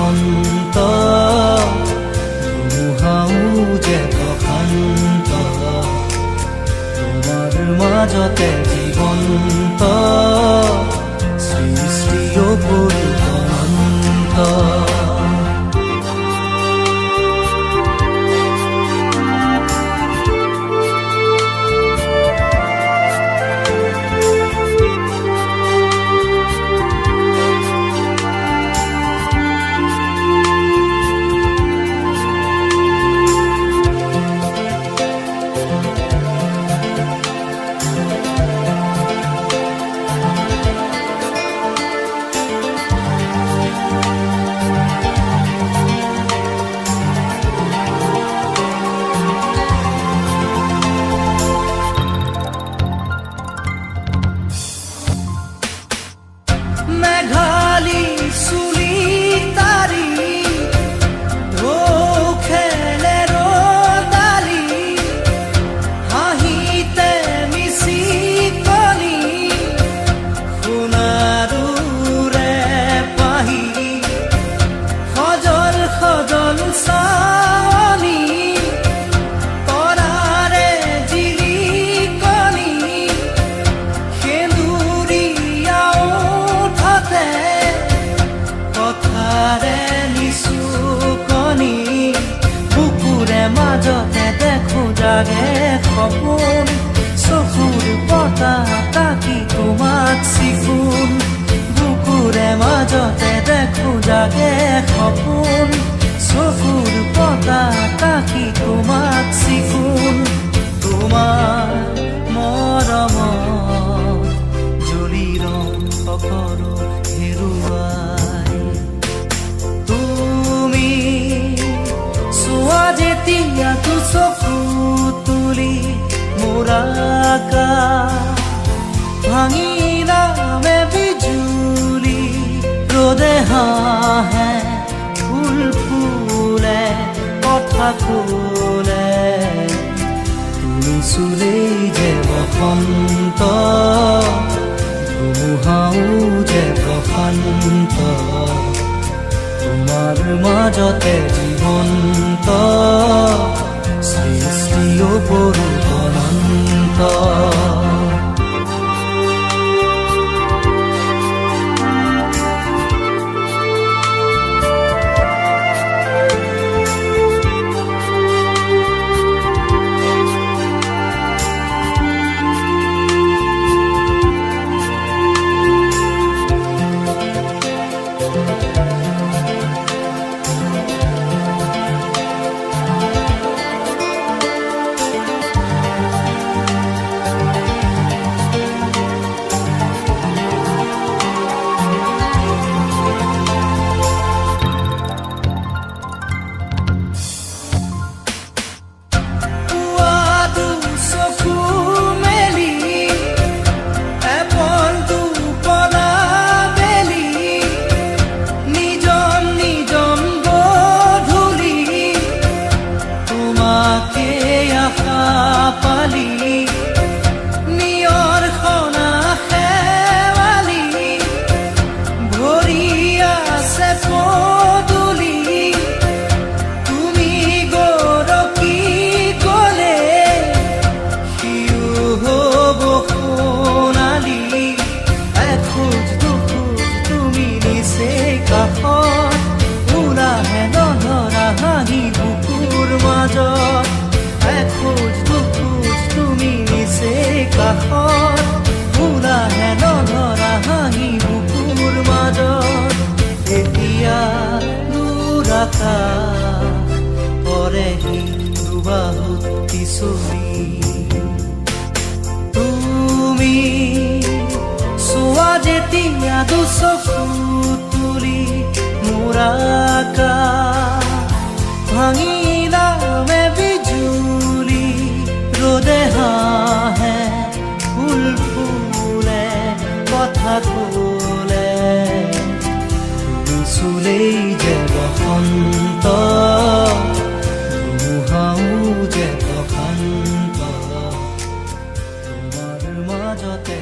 বসন্ত ধুমুহাও যে প্ৰশান্ত তোমাৰ মাজতে জীৱন্ত সৃষ্টি অপূৰ্ব মেঘালী চুলি তাৰি ঢৌ খেলে ৰ'দালি হাঁহিতে মিচিকনি সোণাৰুৰে পাহি সজল সজল চাৱনি তৰাৰে জিলিকনি সেন্দুৰীয়াও কথাৰে নিচুকনি বুকুৰে মাজতে দেখো জাগে সপোন চকুৰ পতা তাকি তোমাক চিকুণ বুকুৰে মাজতে দেখো জাগে সপোন চকুৰ পতা তাকি তোমাক চিকুণ তোমাৰ মৰমত জ্বলি ৰং সকলো হেৰুৱাই তুমি চোৱা যেতিয়া চকু তুলি মোৰ আকাশ ভাঙি নামে বিজুলি ৰ'দে হাঁহে ফুল ফুলে কথা ক'লে তুমি চুলেই যে বসন্ত ধুমুহাও যে প্ৰশান্ত তোমাৰ মাজতে জীৱন্ত সৃষ্টি অপূৰ্ব অনন্ত পালি নিয়ৰ খনা খেৱালি ভৰি আছে পদূলি তুমি গৰকি গ'লে সিও হ'ব সোণালী এখোজ দুখোজ তুমি নিচে কাষত ওলাহে নধৰা হাঁহি বুকুৰ মাজত এখোজ দুখোজ তুমি নিচে কাষত ওলাহে নধৰা হাঁহি বুকুৰ মাজত এতিয়া দূৰ আকাশ পৰেহি দুবাহুত পিছলি তুমি চোৱা যেতিয়া দুচকু তুলি মোৰ আকাশ ভাঙি নামে বিজুলি ৰ'দে হাঁহে ফুল ফুলে কথা ক'লে তুমি চুলেই যে বসন্ত ধুমুহাও যে প্ৰশান্ত তোমাৰ মাজতে